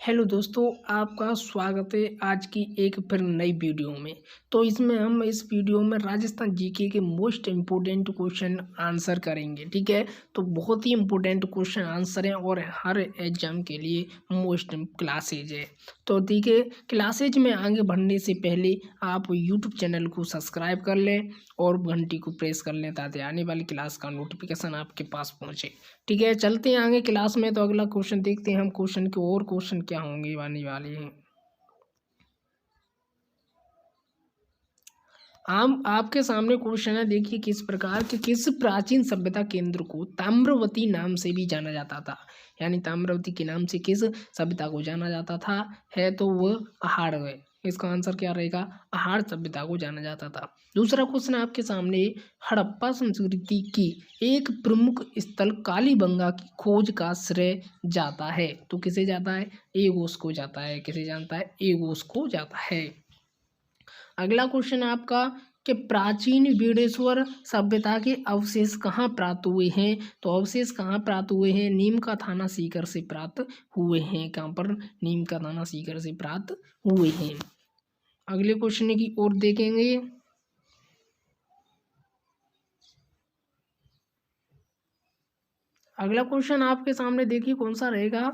Hello दोस्तों, आपका स्वागत है आज की एक फिर नई वीडियो में। तो इसमें हम इस वीडियो में राजस्थान जीके के मोस्ट इम्पोर्टेंट क्वेश्चन आंसर करेंगे। ठीक है, तो बहुत ही इम्पोर्टेंट क्वेश्चन आंसर है और हर एग्जाम के लिए मोस्ट क्लासेज है। तो ठीक है, क्लासेज में आगे बढ़ने से पहले आप यूट्यूब चैनल को सब्सक्राइब कर लें और घंटी को प्रेस कर लें ताकि आने वाली क्लास का नोटिफिकेशन आपके पास पहुँचे। ठीक है, चलते हैं आगे क्लास में। तो अगला क्वेश्चन देखते हैं हम। क्वेश्चन के और क्वेश्चन क्या होंगे आने वाले हैं। आपके सामने क्वेश्चन है, देखिए किस प्रकार के किस प्राचीन सभ्यता केंद्र को ताम्रवती नाम से भी जाना जाता था। यानी ताम्रवती के नाम से किस सभ्यता को जाना जाता था है तो वह अहाड़ है। इसका आंसर क्या रहेगा? अहाड़ सभ्यता को जाना जाता था। दूसरा क्वेश्चन आपके सामने, हड़प्पा संस्कृति की एक प्रमुख स्थल कालीबंगा की खोज का श्रेय जाता है। तो किसे जाता है? एगोस को जाता है। किसे जानता है? एगोस को जाता है। अगला क्वेश्चन आपका कि प्राचीन बीडेश्वर सभ्यता के अवशेष कहाँ प्राप्त हुए हैं। तो अवशेष कहाँ प्राप्त हुए हैं? नीम का थाना सीकर से प्राप्त हुए हैं। कहाँ पर? नीम का थाना सीकर से प्राप्त हुए हैं। अगले क्वेश्चन की ओर देखेंगे। अगला क्वेश्चन आपके सामने देखिए कौन सा रहेगा।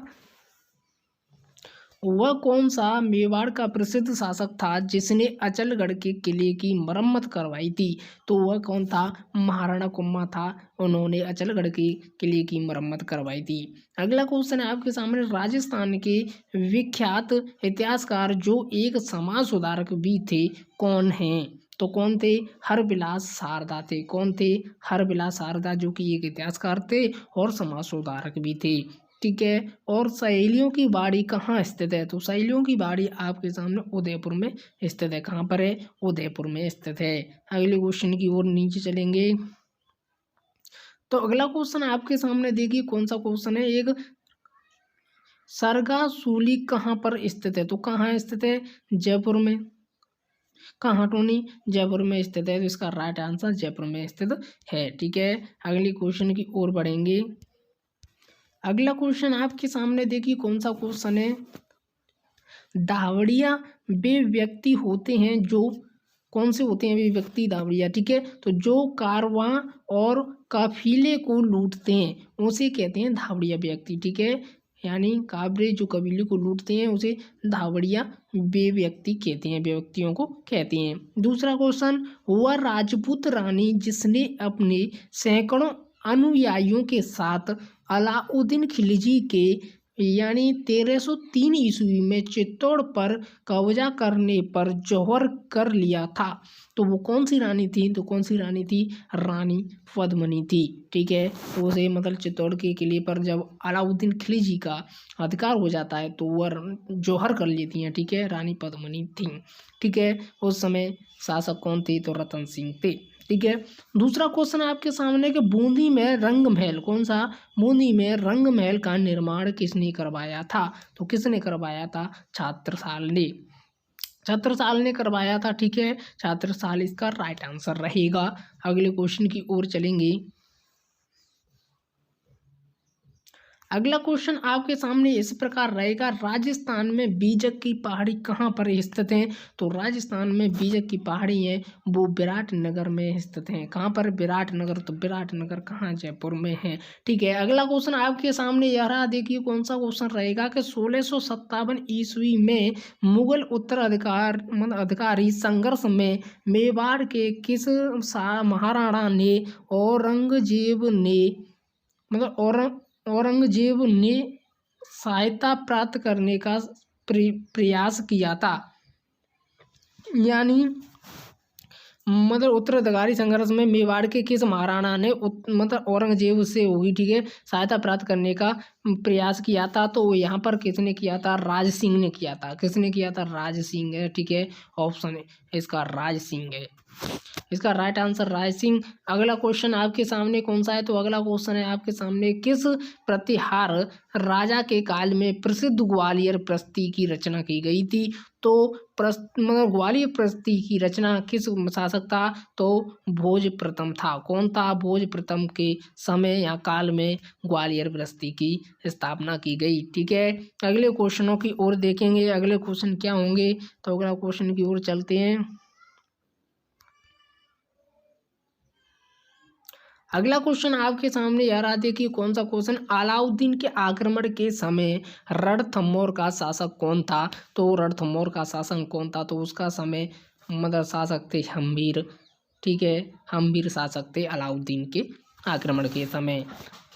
वह कौन सा मेवाड़ का प्रसिद्ध शासक था जिसने अचलगढ़ के किले की मरम्मत करवाई थी। तो वह कौन था? महाराणा कुम्भा था। उन्होंने अचलगढ़ के किले की मरम्मत करवाई थी। अगला क्वेश्चन है आपके सामने, राजस्थान के विख्यात इतिहासकार जो एक समाज सुधारक भी थे कौन हैं। तो कौन थे? हरबिलास शारदा थे। कौन थे? हरबिलास शारदा, जो कि एक इतिहासकार थे और समाज सुधारक भी थे। ठीक है, और सहेलियों की बाड़ी कहाँ स्थित है। तो सहेलियों की बाड़ी आपके सामने उदयपुर में स्थित है। कहाँ पर है? उदयपुर में स्थित है। अगले क्वेश्चन की ओर नीचे चलेंगे। तो अगला क्वेश्चन आपके सामने देखिए कौन सा क्वेश्चन है। एक सरगासूली कहाँ पर स्थित है। तो कहाँ स्थित है? जयपुर में। कहाँ टोनी? जयपुर में स्थित है। तो इसका राइट आंसर जयपुर में स्थित है। ठीक है, अगले क्वेश्चन की ओर बढ़ेंगे। अगला क्वेश्चन आपके सामने देखिए कौन सा क्वेश्चन है। दावड़िया वे व्यक्ति होते हैं जो कौन से होते हैं वे व्यक्ति? दावड़िया। ठीक है, तो जो कारवां और काफिले को लूटते हैं उसे कहते हैं धावड़िया व्यक्ति। ठीक है, यानी काबरे जो कबीले को लूटते हैं उसे धावड़िया वे व्यक्ति कहते हैं, व्यक्तियों को कहते हैं। दूसरा क्वेश्चन, वह राजपूत रानी जिसने अपने सैकड़ों अनुयायियों के साथ अलाउद्दीन खिलजी के यानी 1303 ईस्वी में चित्तौड़ पर कब्जा करने पर जौहर कर लिया था। तो वो कौन सी रानी थी? तो कौन सी रानी थी? रानी पद्मिनी थी। ठीक है, तो उसे मतलब चित्तौड़ के किले पर जब अलाउद्दीन खिलजी का अधिकार हो जाता है तो वह जौहर कर लेती हैं। ठीक है, रानी पद्मिनी थी। ठीक है, उस समय शासक कौन थे? तो रतन सिंह थे। ठीक है, दूसरा क्वेश्चन आपके सामने कि बूंदी में रंग महल, कौन सा? बूंदी में रंग महल का निर्माण किसने करवाया था। तो किसने करवाया था? छत्रसाल ने। छत्रसाल ने करवाया था। ठीक है, छत्रसाल इसका राइट आंसर रहेगा। अगले क्वेश्चन की ओर चलेंगे। अगला क्वेश्चन आपके सामने इस प्रकार रहेगा, राजस्थान में बीजक की पहाड़ी कहाँ पर स्थित है। तो राजस्थान में बीजक की पहाड़ी है वो विराटनगर में स्थित है। कहाँ पर? विराटनगर। तो विराटनगर कहाँ? जयपुर में है। ठीक है, अगला क्वेश्चन आपके सामने यह रहा, देखिए कौन सा क्वेश्चन रहेगा कि 1657 ईस्वी में मुगल उत्तराधिकार अधिकारी संघर्ष में मेवाड़ के किस महाराणा ने औरंगजेब ने औरंगजेब ने सहायता प्राप्त करने का प्रयास किया था। यानी उत्तराधिकारी संघर्ष में मेवाड़ के किस महाराणा ने औरंगजेब से होगी, ठीक है, सहायता प्राप्त करने का प्रयास किया था। तो यहाँ पर किसने किया था? राज सिंह ने किया था। किसने किया था? राज सिंह है। ठीक है, ऑप्शन इसका राज सिंह है। इसका राइट आंसर रायसिंह। अगला क्वेश्चन आपके सामने कौन सा है, तो अगला क्वेश्चन है आपके सामने, किस प्रतिहार राजा के काल में प्रसिद्ध ग्वालियर प्रस्ती की रचना की गई थी। तो मतलब ग्वालियर प्रस्ती की रचना किस शासक था, तो भोज प्रथम था। कौन था, भोज प्रथम के समय या काल में ग्वालियर प्रस्ती की स्थापना की गई। ठीक है, अगले क्वेश्चनों की ओर देखेंगे, अगले क्वेश्चन क्या होंगे, तो अगला क्वेश्चन की ओर चलते हैं। अगला क्वेश्चन आपके सामने यार आते कि कौन सा क्वेश्चन, अलाउद्दीन के आक्रमण के समय रणथंभौर का शासक कौन था। तो रणथंभौर का शासक कौन था, तो उसका समय मतलब शासक थे हम्मीर। ठीक है, हम्मीर शासक थे अलाउद्दीन के आक्रमण के समय।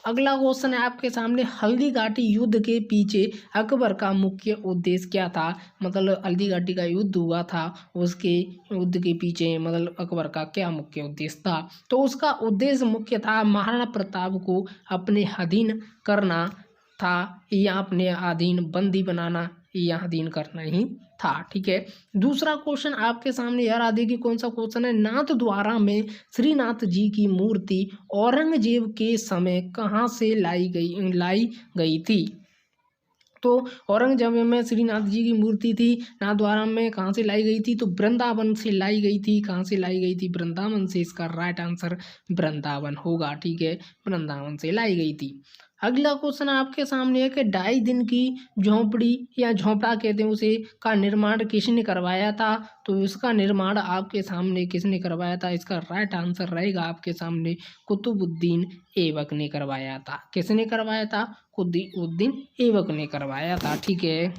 अगला क्वेश्चन है आपके सामने, हल्दी घाटी युद्ध के पीछे अकबर का मुख्य उद्देश्य क्या था। मतलब हल्दी घाटी का युद्ध हुआ था, उसके युद्ध के पीछे मतलब अकबर का क्या मुख्य उद्देश्य था। तो उसका उद्देश्य मुख्य था महाराणा प्रताप को अपने अधीन करना था, या अपने अधीन बंदी बनाना, या अधीन करना ही था। ठीक है, दूसरा क्वेश्चन आपके सामने यार आदि की कौन सा क्वेश्चन है, नाथ द्वारा में श्रीनाथ जी की मूर्ति औरंगजेब के समय कहाँ से लाई गई थी। तो औरंगजेब में श्रीनाथ जी की मूर्ति थी, नाथद्वारा में कहाँ से लाई गई थी, तो वृंदावन से लाई गई थी। कहाँ से लाई गई थी, वृंदावन से। इसका राइट आंसर वृंदावन होगा। ठीक है, वृंदावन से लाई गई थी। अगला क्वेश्चन आपके सामने है कि 2.5 दिन की झोंपड़ी या झोंपड़ा कहते हैं उसे, का निर्माण किसने करवाया था। तो इसका निर्माण आपके सामने किसने करवाया था, इसका राइट आंसर रहेगा आपके सामने कुतुबुद्दीन ऐबक ने करवाया था। किसने करवाया था, कुतुबुद्दीन ऐबक ने करवाया था। ठीक है,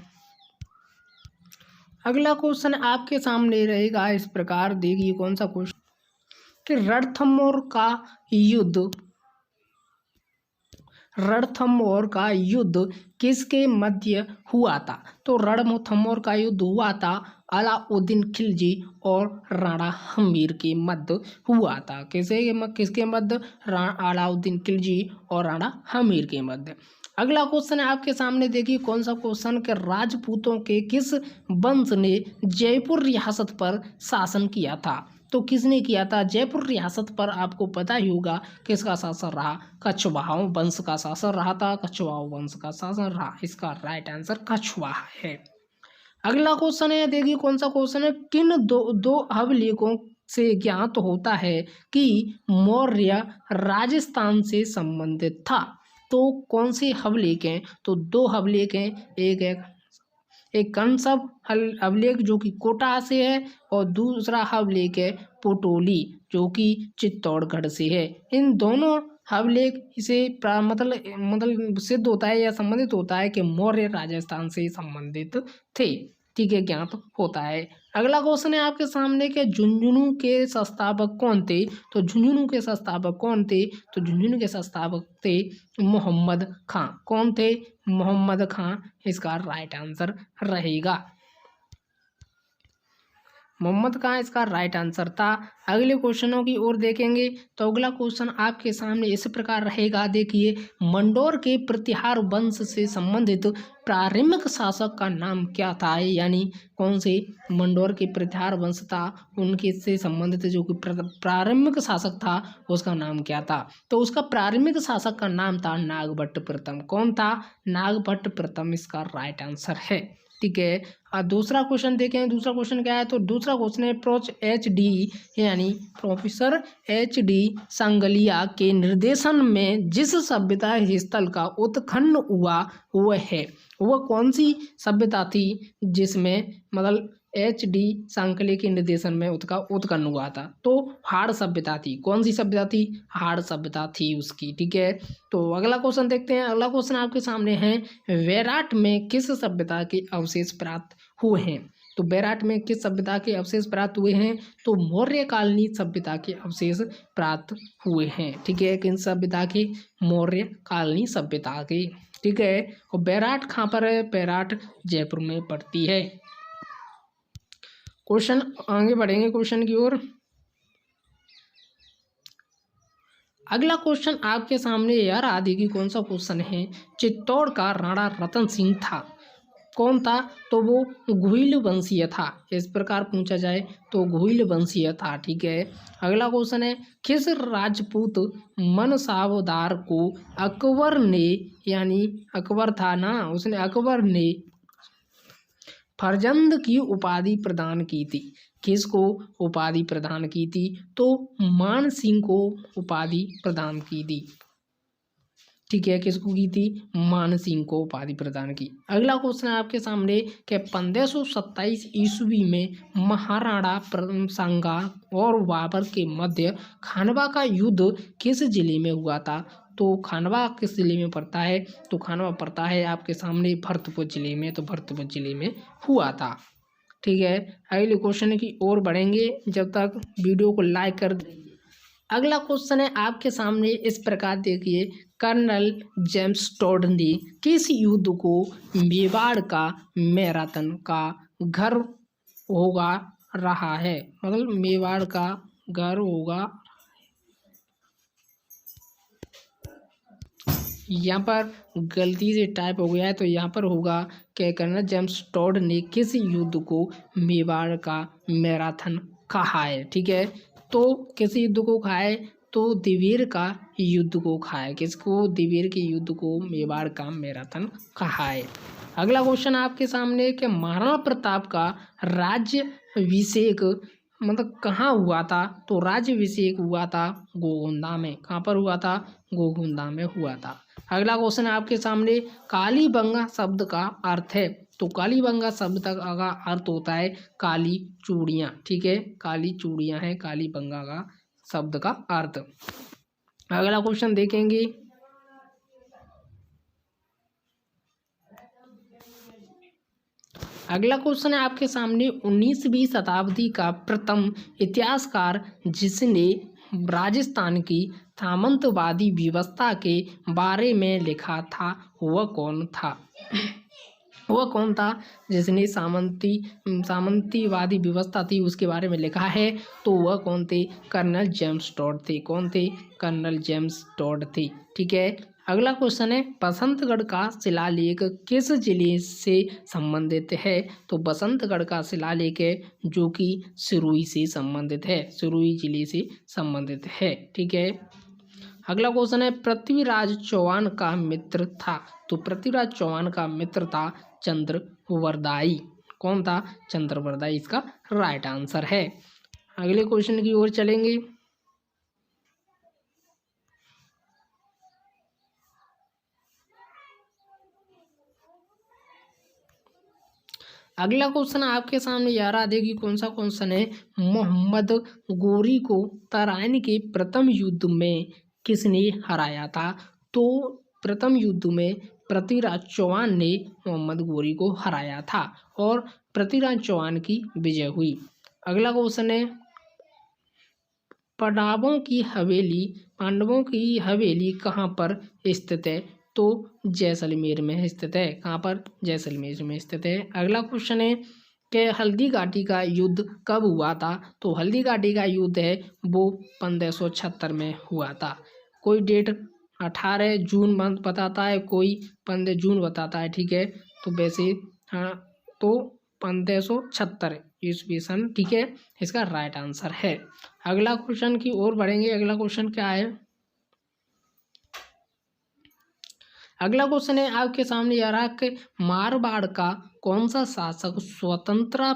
अगला क्वेश्चन आपके सामने रहेगा इस प्रकार, देखिए कौन सा क्वेश्चन, कि रणथंभौर का युद्ध किसके मध्य हुआ था। तो रणथंभौर का युद्ध हुआ था अलाउद्दीन खिलजी और राणा हमीर के मध्य हुआ था। किसके मध्य, अलाउद्दीन खिलजी और राणा हमीर के मध्य। अगला क्वेश्चन है आपके सामने, देखिए कौन सा क्वेश्चन, के राजपूतों के किस वंश ने जयपुर रियासत पर शासन किया था। तो किसने किया था, जयपुर रियासत पर आपको पता ही होगा किसका शासन रहा, कछवाहा वंश का शासन रहा था। कछवाहा वंश का शासन रहा, इसका राइट आंसर कछवाहा है। अगला क्वेश्चन है, देखिए कौन सा क्वेश्चन है, किन दो अभिलेखों से ज्ञात होता है कि मौर्य राजस्थान से संबंधित था। तो कौन से अभिलेख हैं, तो 2 अभिलेख हैं, एक कंसब अभिलेख जो कि कोटा से है, और दूसरा अभिलेख है पोटोली जो कि चित्तौड़गढ़ से है। इन दोनों अभिलेख से मतलब सिद्ध होता है या संबंधित होता है कि मौर्य राजस्थान से संबंधित थे। ठीक है, ज्ञात होता है। अगला क्वेश्चन है आपके सामने कि झुंझुनू के संस्थापक कौन थे। तो झुंझुनू के संस्थापक कौन थे, तो झुंझुनू के संस्थापक थे मोहम्मद खां। कौन थे, मोहम्मद खां, इसका राइट आंसर रहेगा। मोहम्मद खां इसका राइट आंसर था। अगले क्वेश्चनों की ओर देखेंगे, तो अगला क्वेश्चन आपके सामने इस प्रकार रहेगा, देखिए मंडोर के प्रतिहार वंश से संबंधित प्रारंभिक शासक का नाम क्या था। यानी कौन से मंडोर के प्रतिहार वंश था, उनके से संबंधित जो कि प्रारंभिक शासक था उसका नाम क्या था। तो उसका प्रारंभिक शासक का नाम था नागभट्ट प्रथम। कौन था, नागभट्ट प्रथम, इसका राइट आंसर है। ठीक है, दूसरा क्वेश्चन देखें, दूसरा क्वेश्चन क्या है, तो दूसरा क्वेश्चन है प्रोफेसर एच डी सांगलिया के निर्देशन में जिस सभ्यता स्थल का उत्खनन हुआ वह है, वह कौन सी सभ्यता थी जिसमें मतलब एच डी सांकले के निर्देशन में उसका उत्खनन हुआ था। तो हाड़ सभ्यता थी। कौन सी सभ्यता थी, हाड़ सभ्यता थी उसकी। ठीक है, तो अगला क्वेश्चन देखते हैं। अगला क्वेश्चन आपके सामने है, वैराट में किस सभ्यता के अवशेष प्राप्त हुए हैं। तो बैराट में किस सभ्यता के अवशेष प्राप्त हुए हैं, तो मौर्य कालीन सभ्यता के अवशेष प्राप्त हुए हैं। ठीक है, किन सभ्यता के, मौर्य कालीन सभ्यता के। ठीक है, और बैराट कहाँ पर है, बैराट जयपुर में पड़ती है। क्वेश्चन आगे बढ़ेंगे क्वेश्चन की ओर। अगला क्वेश्चन आपके सामने यार आदि की कौन सा क्वेश्चन है, चित्तौड़ का राणा रतन सिंह था। कौन था? तो वो घुइल वंशीय था। इस प्रकार पूछा जाए तो घुइल वंशीय था। ठीक है। अगला क्वेश्चन है, किस राजपूत मनसावदार को अकबर ने, यानी अकबर था ना, उसने अकबर ने फरजंद की उपाधि प्रदान की थी? किसको उपाधि प्रदान की थी? तो मान सिंह को उपाधि प्रदान की थी। ठीक है, किसको की थी? मान सिंह को उपाधि प्रदान की। अगला क्वेश्चन है आपके सामने कि 1527 ईस्वी में महाराणा प्रताप संगा और बाबर के मध्य खानवा का युद्ध किस जिले में हुआ था? तो खानवा किस जिले में पड़ता है? तो खानवा पड़ता है आपके सामने भरतपुर जिले में। तो भरतपुर जिले में हुआ था। ठीक है, अगले क्वेश्चन की ओर बढ़ेंगे, जब तक वीडियो को लाइक कर। अगला क्वेश्चन है आपके सामने इस प्रकार, देखिए, कर्नल जेम्स टॉड ने किस युद्ध को मेवाड़ का मैराथन का घर होगा रहा है? मतलब मेवाड़ का घर होगा, यहाँ पर गलती से टाइप हो गया है, तो यहाँ पर होगा कि कर्नल जेम्स टॉड ने किस युद्ध को मेवाड़ का मैराथन कहा है? ठीक है, तो किस युद्ध को कहा है? तो दिवेर का युद्ध को कहा है। किसको? दिवेर के युद्ध को मेवाड़ का मैराथन कहा है। अगला क्वेश्चन आपके सामने कि महाराणा प्रताप का राज्याभिषेक मतलब कहाँ हुआ था? तो राज्याभिषेक हुआ था गोगुंदा में। कहाँ पर हुआ था? गोगुंदा में हुआ था। अगला क्वेश्चन आपके सामने, कालीबंगा शब्द का अर्थ है? तो कालीबंगा शब्द का अर्थ होता है काली चूड़ियाँ। ठीक है, काली चूड़ियाँ है कालीबंगा का शब्द का अर्थ। अगला क्वेश्चन देखेंगे, अगला क्वेश्चन है आपके सामने, 19वीं शताब्दी का प्रथम इतिहासकार जिसने राजस्थान की सामंतवादी व्यवस्था के बारे में लिखा था, वह कौन था? वह कौन था जिसने सामंतीवादी व्यवस्था थी उसके बारे में लिखा है? तो वह कौन थे? कर्नल जेम्स टॉड थे। कौन थे? कर्नल जेम्स टॉड थे। ठीक है, अगला क्वेश्चन है, बसंतगढ़ का शिलालेख किस जिले से संबंधित है? तो बसंतगढ़ का शिलालेख है जो कि सिरोही से संबंधित है, सिरोही जिले से संबंधित है। ठीक है, अगला क्वेश्चन है, पृथ्वीराज चौहान का मित्र था? तो पृथ्वीराज चौहान का मित्र था चंद्रवरदाई। कौन था? चंद्रवरदाई इसका राइट आंसर है। अगले क्वेश्चन की ओर चलेंगे, अगला क्वेश्चन आपके सामने यार आ देखिए कौन सा क्वेश्चन है, मोहम्मद गोरी को तराइन के प्रथम युद्ध में किसने हराया था? तो प्रथम युद्ध में पृथ्वीराज चौहान ने मोहम्मद गोरी को हराया था और पृथ्वीराज चौहान की विजय हुई। अगला क्वेश्चन है, पांडवों की हवेली कहाँ पर स्थित है? तो जैसलमेर में स्थित है। कहाँ पर? जैसलमेर में स्थित है। अगला क्वेश्चन है कि हल्दी घाटी का युद्ध कब हुआ था? तो हल्दी घाटी का युद्ध है वो 1576 में हुआ था। कोई डेट 18 जून मंथ बताता है, कोई 15 जून बताता है। ठीक है, तो वैसे हाँ, तो 1576 ईस्वी सन। ठीक है, इसका राइट आंसर है। अगला क्वेश्चन की ओर बढ़ेंगे। अगला क्वेश्चन क्या है? अगला क्वेश्चन है आपके सामने आ रहा कि मारवाड़ का कौन सा शासक स्वतंत्रता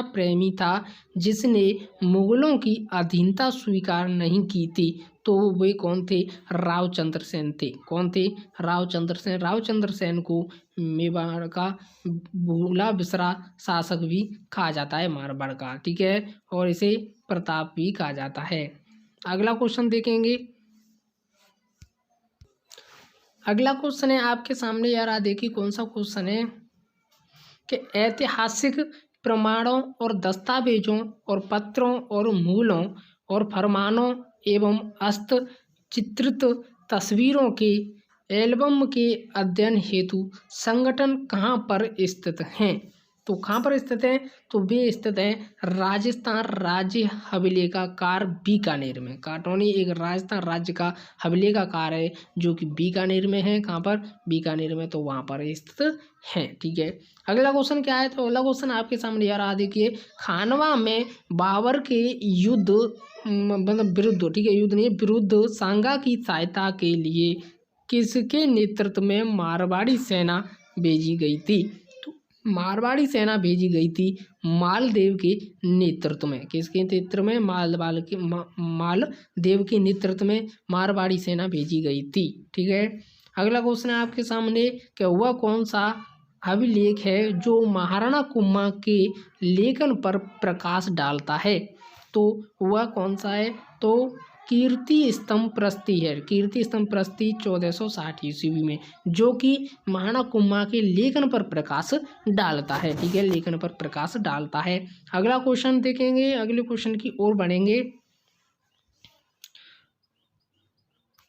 प्रेमी था जिसने मुगलों की अधीनता स्वीकार नहीं की थी? तो वे कौन थे? रावचंद्र सेन थे। कौन थे? रावचंद्र सेन। रावचंद्र सेन को मेवाड़ का भूला बिसरा शासक भी कहा जाता है मारवाड़ का। ठीक है, और इसे प्रताप भी कहा जाता है। अगला क्वेश्चन देखेंगे। अगला क्वेश्चन है आपके सामने यार देखिए कौन सा क्वेश्चन है कि ऐतिहासिक प्रमाणों और दस्तावेजों और पत्रों और मूलों और फरमानों एवं चित्रित तस्वीरों के एल्बम के अध्ययन हेतु संगठन कहाँ पर स्थित हैं? तो कहाँ पर स्थित है, तो वे स्थित है राजस्थान राज्य हवेली का कार बीकानेर में। काटौनी एक राजस्थान राज्य का हवेली का कार है जो कि बीकानेर में है। कहाँ पर, बीकानेर में, तो वहाँ पर स्थित है। ठीक है, अगला क्वेश्चन क्या है, तो अगला क्वेश्चन आपके सामने यार आ देखिए, खानवा में बाबर के युद्ध मतलब विरुद्ध, ठीक है, युद्ध नहीं, विरुद्ध सांगा की सहायता के लिए किसके नेतृत्व में मारवाड़ी सेना भेजी गई थी। तो मारवाड़ी सेना भेजी गई थी मालदेव के नेतृत्व में। किसके नेतृत्व में, मालदेव के नेतृत्व में मारवाड़ी सेना भेजी गई थी। ठीक है, अगला क्वेश्चन है आपके सामने कि वह कौन सा अभिलेख है जो महाराणा कुम्भा के लेखन पर प्रकाश डालता है। तो वह कौन सा है, तो कीर्ति स्तंभ प्रस्ती है। कीर्ति स्तंभ प्रस्ती 1460 ईस्वी में, जो कि महाराणा कुम्भा के लेखन पर प्रकाश डालता है। ठीक है, लेखन पर प्रकाश डालता है। अगला क्वेश्चन देखेंगे, अगले क्वेश्चन की ओर बढ़ेंगे।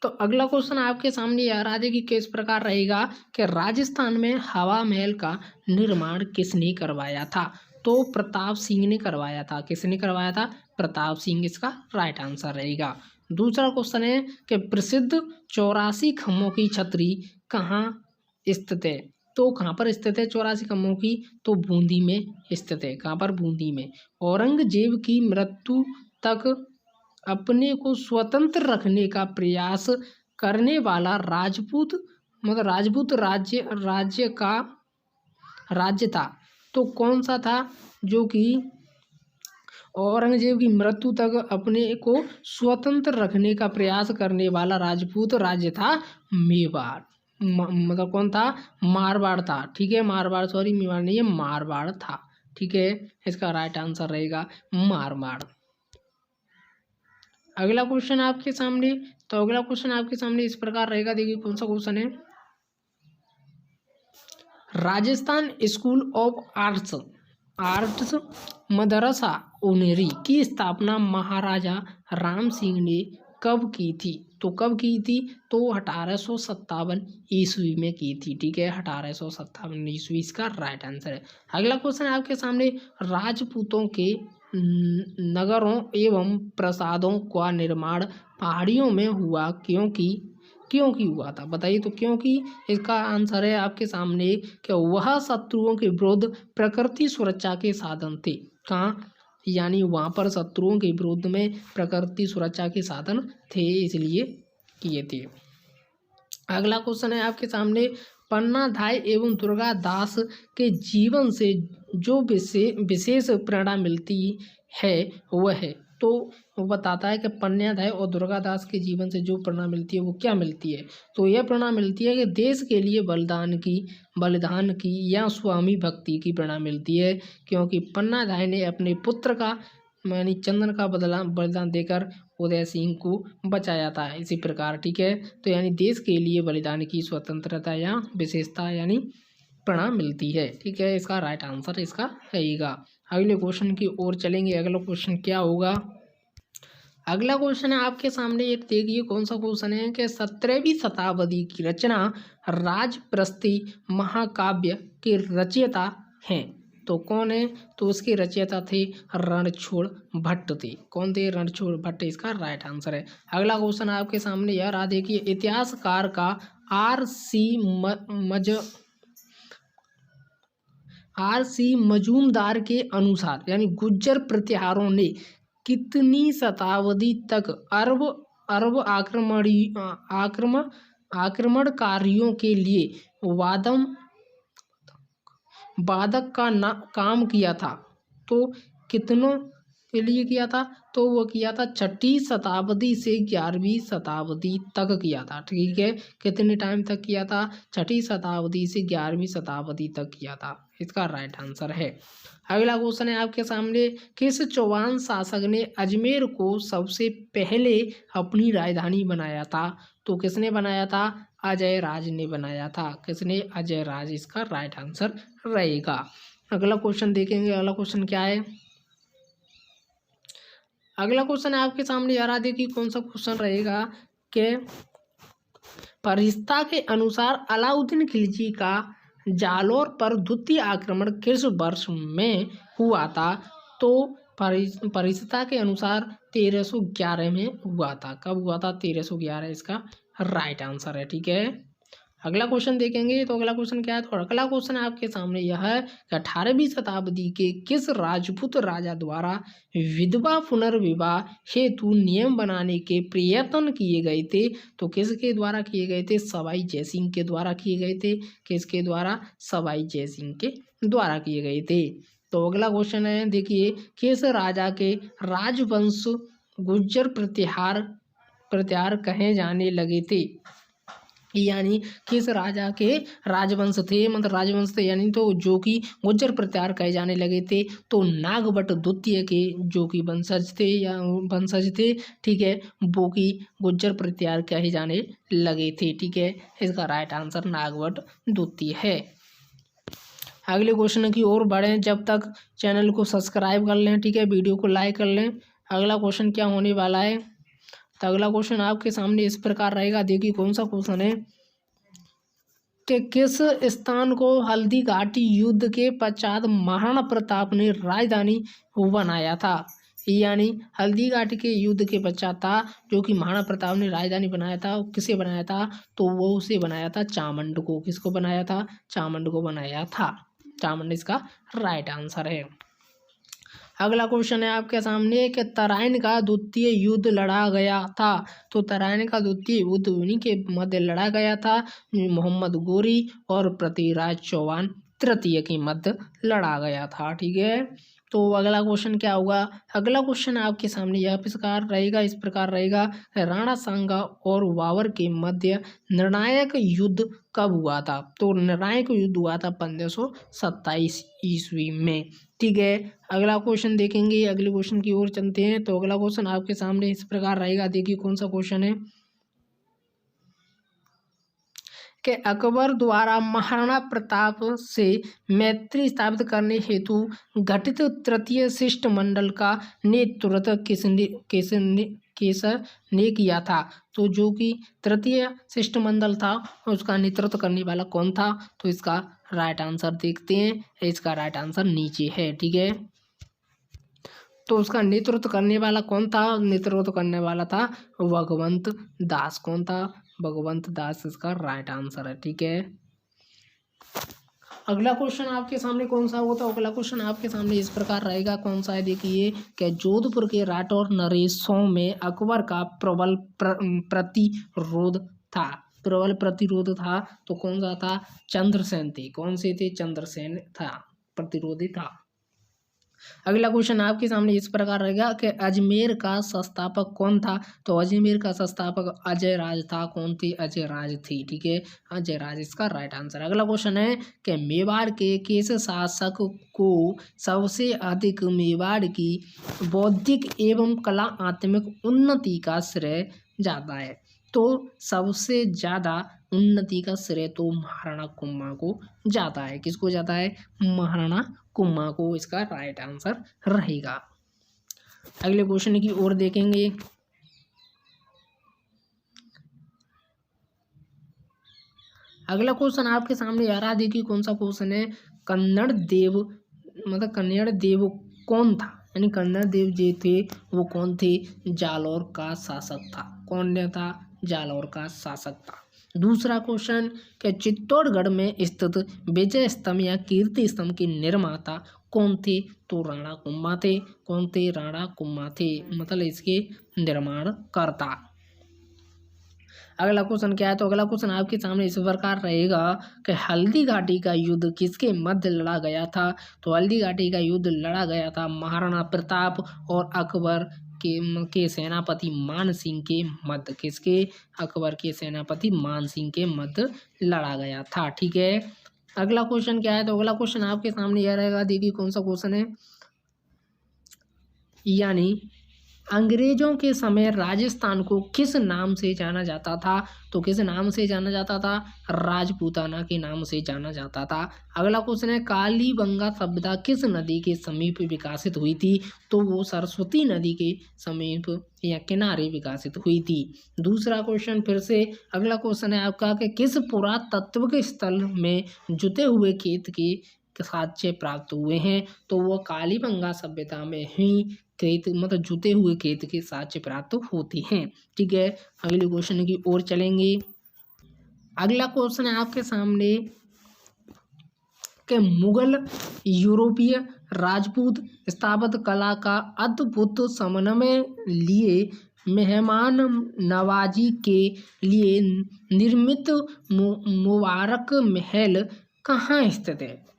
तो अगला क्वेश्चन आपके सामने यार आ जाएगी, किस प्रकार रहेगा कि राजस्थान में हवा महल का निर्माण किसने करवाया था। तो प्रताप सिंह ने करवाया था। किसने करवाया था, प्रताप सिंह इसका राइट आंसर रहेगा। दूसरा क्वेश्चन है कि प्रसिद्ध 84 खम्भों की छतरी कहाँ स्थित है। तो कहाँ पर स्थित है 84 खम्भों की, तो बूंदी में स्थित है। कहाँ पर, बूंदी में। औरंगजेब की मृत्यु तक अपने को स्वतंत्र रखने का प्रयास करने वाला राजपूत मतलब राजपूत राज्य था। तो कौन सा था, जो कि औरंगजेब की मृत्यु तक अपने को स्वतंत्र रखने का प्रयास करने वाला राजपूत राज्य था मेवाड़। मतलब कौन था, मारवाड़ था। ठीक है, मारवाड़, सॉरी मेवाड़ नहीं है, मारवाड़ था। ठीक है, इसका राइट आंसर रहेगा मारवाड़। अगला क्वेश्चन आपके सामने, तो अगला क्वेश्चन आपके सामने इस प्रकार रहेगा, देखिए कौन सा क्वेश्चन है। राजस्थान स्कूल ऑफ आर्ट्स मदरसा उनेरी की स्थापना महाराजा राम सिंह ने कब की थी। तो कब की थी, तो 1857 ईस्वी में की थी। ठीक है, 1857 ईस्वी इसका राइट आंसर है। अगला क्वेश्चन आपके सामने, राजपूतों के नगरों एवं प्रासादों का निर्माण पहाड़ियों में हुआ क्योंकि हुआ था। बताइए, तो क्योंकि इसका आंसर है आपके सामने कि वह शत्रुओं के विरुद्ध प्रकृति सुरक्षा के साधन थे। कहाँ, यानी वहाँ पर शत्रुओं के विरुद्ध में प्रकृति सुरक्षा के साधन थे, इसलिए किए थे। अगला क्वेश्चन है आपके सामने, पन्नाधाय एवं दुर्गा दास के जीवन से जो विशेष प्रेरणा मिलती है वह है। तो वो बताता है कि पन्नाधाय और दुर्गा दास के जीवन से जो प्रेरणा मिलती है वो क्या मिलती है। तो यह प्रेरणा मिलती है कि देश के लिए बलिदान की या स्वामी भक्ति की प्रेरणा मिलती है, क्योंकि पन्नाधाय ने अपने पुत्र का यानी चंदन का बलिदान देकर उदय सिंह को बचाया था। इसी प्रकार, ठीक है, तो यानी देश के लिए बलिदान की स्वतंत्रता या विशेषता यानी प्रेरणा मिलती है। ठीक है, इसका राइट आंसर इसका रहेगा। अगले क्वेश्चन की ओर चलेंगे। अगला क्वेश्चन क्या होगा, अगला क्वेश्चन है आपके सामने, ये देखिए कौन सा क्वेश्चन है कि 17वीं शताब्दी की रचना राजप्रस्थी महाकाव्य के रचयिता हैं। तो कौन है, तो उसके रचयिता थे रणछोड़ भट्ट थे। कौन थे, रणछोड़ भट्ट इसका राइट आंसर है। अगला क्वेश्चन आपके सामने यार आ देखिए, इतिहासकार का आर.सी. मजूमदार के अनुसार यानी गुज्जर प्रतिहारों ने कितनी शताब्दी तक अरब आक्रमणकारियों के लिए वादक का काम किया था। तो कितनों के लिए किया था, तो वो किया था 6ठी शताब्दी से 11वीं शताब्दी तक किया था। ठीक है, कितने टाइम तक किया था, 6ठी शताब्दी से 11वीं शताब्दी तक किया था। इसका राइट आंसर है। अगला क्वेश्चन है आपके सामने, किस चौहान शासक ने अजमेर को सबसे पहले अपनी राजधानी बनाया था। तो किसने बनाया था, अजय राज ने बनाया था। किसने, अजय राज इसका राइट आंसर रहेगा। अगला क्वेश्चन देखेंगे, अगला क्वेश्चन क्या है। अगला क्वेश्चन है आपके सामने यार देखिए कौन सा क्वेश्चन रहेगा कि फरिश्ता के अनुसार अलाउद्दीन खिलजी का जालौर पर द्वितीय आक्रमण किस वर्ष में हुआ था? तो परिसंख्या के अनुसार 1311 में हुआ था। कब हुआ था? 1311 इसका राइट आंसर है। ठीक है, अगला क्वेश्चन देखेंगे। तो अगला क्वेश्चन क्या है? तो अगला क्वेश्चन आपके सामने यह है कि 18वीं शताब्दी के किस राजपूत राजा द्वारा विधवा पुनर्विवाह हेतु नियम बनाने के प्रयत्न किए गए थे? तो किसके द्वारा किए गए थे? सवाई जयसिंह के द्वारा किए गए थे। किसके द्वारा? सवाई जयसिंह के द्वारा किए गए थे। तो अगला क्वेश्चन है, देखिए, किस राजा के राजवंश गुर्जर प्रत्याहार कहे जाने लगे थे? यानी किस राजा के राजवंश थे, मतलब राजवंश थे यानी, तो जो कि गुर्जर प्रत्याहार कहे जाने लगे थे? तो नागभट्ट द्वितीय के जो कि वंशज थे, ठीक है, वो कि गुर्जर प्रत्याहार कहे जाने लगे थे। ठीक है, इसका राइट आंसर नागभट्ट द्वितीय है। अगले क्वेश्चन की ओर बढ़ें, जब तक चैनल को सब्सक्राइब कर लें, ठीक है, वीडियो को लाइक कर लें। अगला क्वेश्चन क्या होने वाला है? तो अगला क्वेश्चन आपके सामने इस प्रकार रहेगा। देखिए कौन सा क्वेश्चन है कि किस स्थान को हल्दी घाटी युद्ध के पश्चात महाराणा प्रताप ने राजधानी बनाया था? यानी हल्दी घाटी के युद्ध के पश्चात था जो कि महाराणा प्रताप ने राजधानी बनाया था। किसे बनाया था? तो वो उसे बनाया था चामुंड को। किसको बनाया था? चामुंड को बनाया था। चामुंड इसका राइट आंसर है। अगला क्वेश्चन है आपके सामने कि तराइन का द्वितीय युद्ध लड़ा गया था। तो तराइन का द्वितीय युद्ध उन्हीं के मध्य लड़ा गया था, मोहम्मद गोरी और पृथ्वीराज चौहान तृतीय के मध्य लड़ा गया था। ठीक है, तो अगला क्वेश्चन क्या होगा? अगला क्वेश्चन आपके सामने यह इस प्रकार रहेगा, राणा सांगा और बाबर के मध्य निर्णायक युद्ध कब हुआ था? तो निर्णायक युद्ध हुआ था 1527 ईस्वी में। ठीक है, अगला क्वेश्चन देखेंगे। अगले क्वेश्चन की ओर चलते हैं। तो अगला क्वेश्चन आपके सामने इस प्रकार रहेगा। देखिए कौन सा क्वेश्चन है कि अकबर द्वारा महाराणा प्रताप से मैत्री स्थापित करने हेतु गठित तृतीय शिष्टमंडल का नेतृत्व किसने किया था? तो जो कि तृतीय शिष्टमंडल था उसका नेतृत्व करने वाला कौन था? तो इसका राइट आंसर देखते हैं। इसका राइट आंसर नीचे है। ठीक है, तो उसका नेतृत्व करने वाला कौन था? नेतृत्व करने वाला था भगवंत दास। कौन था? भगवंत दास इसका राइट आंसर है। ठीक है, अगला क्वेश्चन आपके सामने कौन सा होता है? अगला क्वेश्चन आपके सामने इस प्रकार रहेगा। कौन सा है? देखिए कि जोधपुर के राठौर नरेशों में अकबर का प्रबल प्रतिरोध था। प्रबल प्रतिरोध था तो कौन सा था? चंद्रसेन थे। कौन से थे? चंद्रसेन था, प्रतिरोधी था। अगला क्वेश्चन आपके सामने इस प्रकार रहेगा कि अजमेर का संस्थापक कौन था? तो अजमेर का संस्थापक अजय राज था। कौन थे? अजय राज थे। ठीक है, अजय राज इसका राइट आंसर। अगला क्वेश्चन है कि मेवाड़ के किस शासक को सबसे अधिक मेवाड़ की बौद्धिक एवं कला आत्मिक उन्नति का श्रेय जाता है? तो सबसे ज्यादा उन्नति का श्रेय तो महाराणा कुम्भा को जाता है। किसको जाता है? महाराणा कुम्भा को इसका राइट आंसर रहेगा। अगले क्वेश्चन की ओर देखेंगे। अगला क्वेश्चन आपके सामने आ रहा है। देखिए कौन सा क्वेश्चन है? कन्नड़ देव कौन था? यानी कन्नड़ देव जो थे वो कौन थे? जालौर का शासक था। कौन था? जालौर का शासक था। दूसरा क्वेश्चन कि चित्तौड़गढ़ में स्थित विजय स्तंभ या कीर्ति स्तंभ के निर्माता कौन थे? तो राणा कुम्भा थे। कौन थे? राणा कुम्भा थे, मतलब इसके निर्माणकर्ता। अगला क्वेश्चन क्या है? तो अगला क्वेश्चन आपके सामने इस प्रकार रहेगा कि हल्दी घाटी का युद्ध किसके मध्य लड़ा गया था? तो हल्दी घाटी का युद्ध लड़ा गया था महाराणा प्रताप और अकबर के सेनापति मान सिंह के मध्य। किसके? अकबर के सेनापति मान सिंह के मध्य लड़ा गया था। ठीक है, अगला क्वेश्चन क्या है? तो अगला क्वेश्चन आपके सामने यह रहेगा। देखिए कौन सा क्वेश्चन है? यानी अंग्रेजों के समय राजस्थान को किस नाम से जाना जाता था? तो किस नाम से जाना जाता था? राजपूताना के नाम से जाना जाता था। अगला क्वेश्चन है, कालीबंगा सभ्यता किस नदी के समीप विकसित हुई थी? तो वो सरस्वती नदी के समीप या किनारे विकसित हुई थी। दूसरा क्वेश्चन फिर से अगला क्वेश्चन है आपका कि किस पुरातत्व स्थल में जुते हुए खेत के साक्ष्य प्राप्त हुए हैं? तो वो कालीबंगा सभ्यता में ही खेत मतलब जुते हुए खेत के साक्ष्य प्राप्त होते हैं। ठीक है, अगले क्वेश्चन की ओर चलेंगे। अगला क्वेश्चन है आपके सामने कि मुगल, यूरोपीय, राजपूत स्थापत्य कला का अद्भुत समन्वय लिए मेहमान नवाजी के लिए निर्मित मुबारक महल कहाँ स्थित है?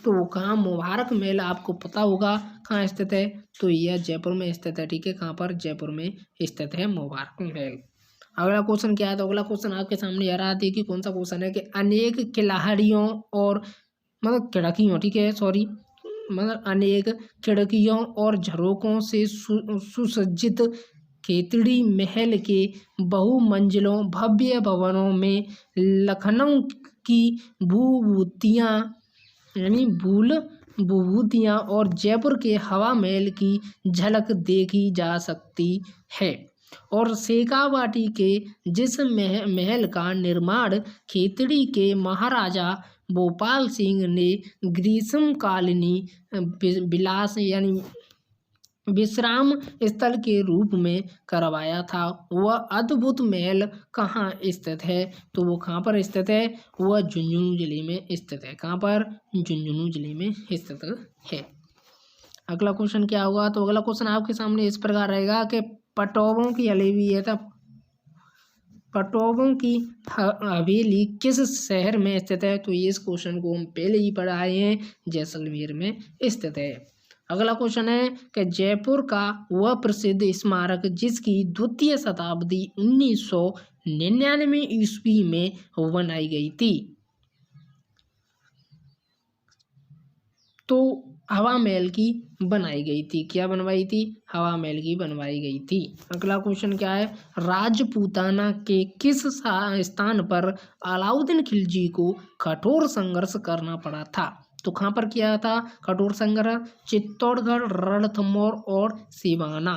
तो कहाँ मुबारक महल आपको पता होगा कहाँ स्थित है? तो यह जयपुर में स्थित है। ठीक है, कहाँ पर? जयपुर में स्थित है मुबारक महल। अगला क्वेश्चन क्या है? तो अगला क्वेश्चन आपके सामने आ रहा है कि कौन सा क्वेश्चन है कि अनेक खिलाड़ियों और मतलब खिड़कियों, ठीक है सॉरी, मतलब अनेक खिड़कियों और झरोकों से सुसज्जित खेतड़ी महल के बहुमंजिलों भव्य भवनों में लखनऊ की भूभूतियाँ यानी भूभूतियाँ और जयपुर के हवा महल की झलक देखी जा सकती है। और शेखावाटी के जिस महल का निर्माण खेतड़ी के महाराजा भोपाल सिंह ने ग्रीष्मकालीनी विलास यानी विश्राम स्थल के रूप में करवाया था, वह अद्भुत महल कहाँ स्थित है? तो वो कहाँ पर स्थित है? वह झुंझुनू जिले में स्थित है। कहाँ पर? झुंझुनू जिले में स्थित है। अगला क्वेश्चन क्या होगा? तो अगला क्वेश्चन आपके सामने इस प्रकार रहेगा कि पटौवों की हवेली है तो पटौवों की हवेली किस शहर में स्थित है? तो ये इस क्वेश्चन को हम पहले ही पढ़ाए हैं, जैसलमेर में स्थित है। अगला क्वेश्चन है कि जयपुर का वह प्रसिद्ध स्मारक जिसकी द्वितीय शताब्दी 1999 ईस्वी में बनाई गई थी, तो हवा महल की बनाई गई थी। क्या बनवाई थी? हवा महल की बनवाई गई थी। अगला क्वेश्चन क्या है? राजपूताना के किस स्थान पर अलाउद्दीन खिलजी को कठोर संघर्ष करना पड़ा था? तो कहाँ पर किया था कठोर संघर्ष? चित्तौड़गढ़, रणथंभौर और सिवाना।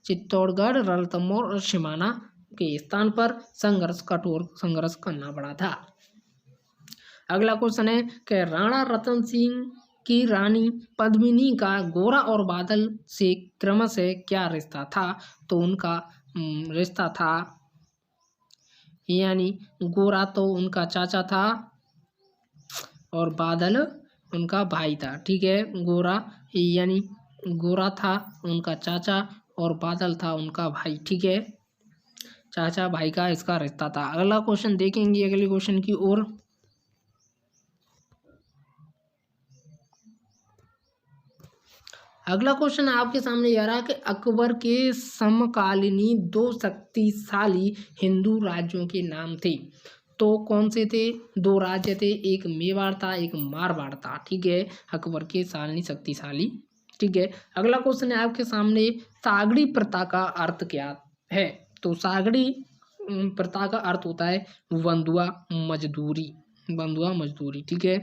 चित्तौड़गढ़, रणथंभौर और सिवाना के स्थान पर कठोर संघर्ष करना पड़ा था। अगला क्वेश्चन है कि राणा रतन सिंह की रानी पद्मिनी का गोरा और बादल से क्रमशः क्या रिश्ता था? तो उनका रिश्ता था यानी गोरा तो उनका चाचा था और बादल उनका भाई था। ठीक है, गोरा यानी गोरा था उनका चाचा और बादल था उनका भाई। ठीक है, चाचा भाई का इसका रिश्ता था। अगला क्वेश्चन देखेंगे अगले क्वेश्चन की ओर। अगला क्वेश्चन आपके सामने आ रहा है कि अकबर के समकालीनी दो शक्तिशाली हिंदू राज्यों के नाम थे, तो कौन से थे? दो राज्य थे, एक मेवाड़ था, एक मारवाड़ था। ठीक है, अकबर के शक्तिशाली। ठीक है, अगला क्वेश्चन है आपके सामने, सागड़ी प्रथा का अर्थ क्या है? तो सागड़ी प्रथा का अर्थ होता है बंधुआ मजदूरी, बंधुआ मजदूरी। ठीक है,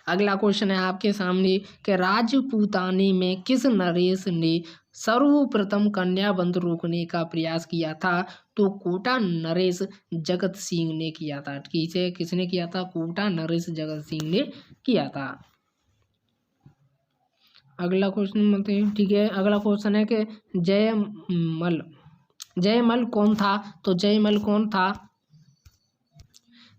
अगला क्वेश्चन है आपके सामने कि राजपूताने में किस नरेश ने सर्वप्रथम कन्याबंध रोकने का प्रयास किया था? तो कोटा नरेश जगत सिंह ने किया था। किसने किया था? कोटा नरेश जगत सिंह ने किया था। अगला क्वेश्चन ठीक है, अगला क्वेश्चन है कि जयमल कौन था? तो जयमल कौन था?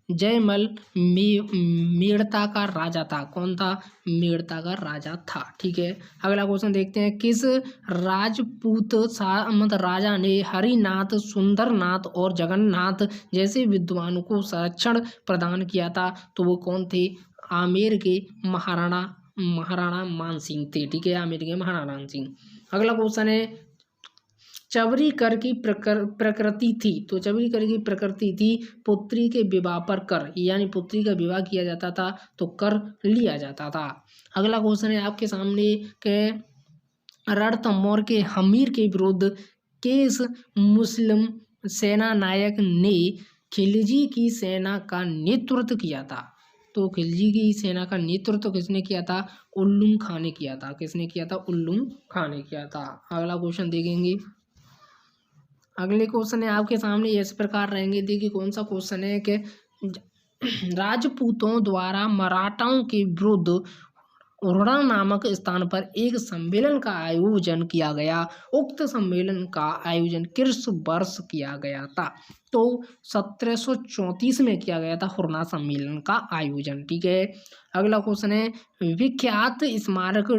जयमल मेड़ता का राजा था। कौन था? मेड़ता का राजा था। ठीक है, अगला क्वेश्चन देखते हैं, किस राजपूत मतलब राजा ने हरिनाथ, सुंदरनाथ और जगन्नाथ जैसे विद्वानों को संरक्षण प्रदान किया था? तो वो कौन थे? आमेर के महाराणा मानसिंह थे। ठीक है, आमेर के महाराणा मानसिंह। अगला क्वेश्चन है, चवरी कर की प्रकृति थी। तो चवरी कर की प्रकृति थी पुत्री के विवाह पर कर, यानी पुत्री का विवाह किया जाता था तो कर लिया जाता था। अगला क्वेश्चन है आपके सामने कि रणथंभौर के हमीर के विरुद्ध किस मुस्लिम सेना नायक ने खिलजी की सेना का नेतृत्व किया था? तो खिलजी की सेना का नेतृत्व किसने किया था? उल्लुम खां ने किया था। किसने किया था? उल्लुम खां ने किया था। अगला क्वेश्चन देखेंगे। अगले क्वेश्चन है आपके सामने इस प्रकार रहेंगे। देखिए कौन सा क्वेश्चन है कि राजपूतों द्वारा मराठाओं के विरुद्ध उरड़ा नामक स्थान पर एक सम्मेलन का आयोजन किया गया। उक्त सम्मेलन का आयोजन किस वर्ष किया गया था? तो 1734 में किया गया था हुरना सम्मेलन का आयोजन। ठीक है। अगला क्वेश्चन है विख्यात स्मारक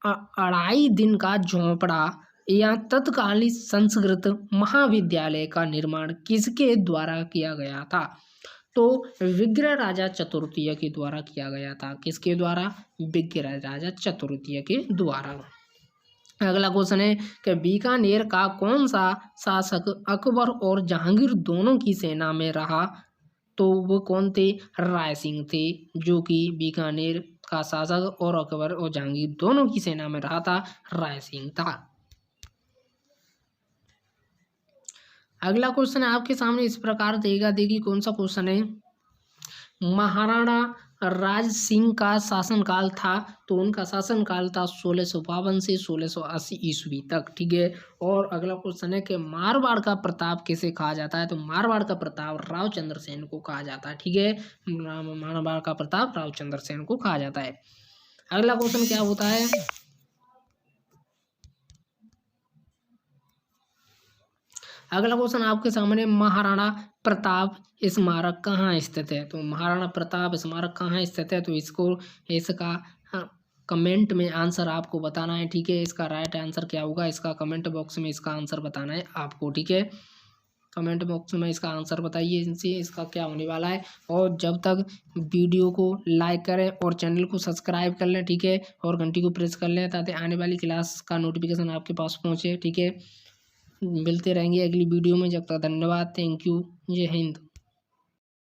अढ़ाई दिन का झोंपड़ा या तत्कालीन संस्कृत महाविद्यालय का निर्माण किसके द्वारा किया गया था? तो विग्रह राजा चतुर्थीय के द्वारा किया गया था। किसके द्वारा? विग्रह राजा चतुर्थीय के द्वारा। अगला क्वेश्चन है कि बीकानेर का कौन सा शासक अकबर और जहांगीर दोनों की सेना में रहा? तो वो कौन थे? राय सिंह थे, जो कि बीकानेर का शासक और अकबर और जहांगीर दोनों की सेना में रहा था, राय सिंह था। अगला क्वेश्चन है आपके सामने इस प्रकार देगा। देखिए कौन सा क्वेश्चन है। महाराणा राज सिंह का शासनकाल था। तो उनका शासनकाल था 1652 से 1680 ईस्वी तक। ठीक है। और अगला क्वेश्चन है कि मारवाड़ का प्रताप किसे कहा जाता है? तो मारवाड़ का प्रताप रावचंद्र सेन को कहा जाता है। ठीक है। मारवाड़ का प्रताप रावचंद्र सेन को कहा जाता है। अगला क्वेश्चन क्या होता है। अगला क्वेश्चन आपके सामने महाराणा प्रताप स्मारक कहाँ स्थित है? तो महाराणा प्रताप स्मारक कहाँ स्थित है? तो इसका कमेंट में आंसर आपको बताना है। ठीक है। इसका राइट आंसर क्या होगा? इसका कमेंट बॉक्स में इसका आंसर बताना है आपको। ठीक है। कमेंट बॉक्स में इसका आंसर बताइए इनसे इसका क्या होने वाला है। और जब तक वीडियो को लाइक करें और चैनल को सब्सक्राइब कर लें। ठीक है। और घंटी को प्रेस कर लें ताकि आने वाली क्लास का नोटिफिकेशन आपके पास पहुँचे। ठीक है। मिलते रहेंगे अगली वीडियो में। जब तक धन्यवाद। Thank you. जय हिंद।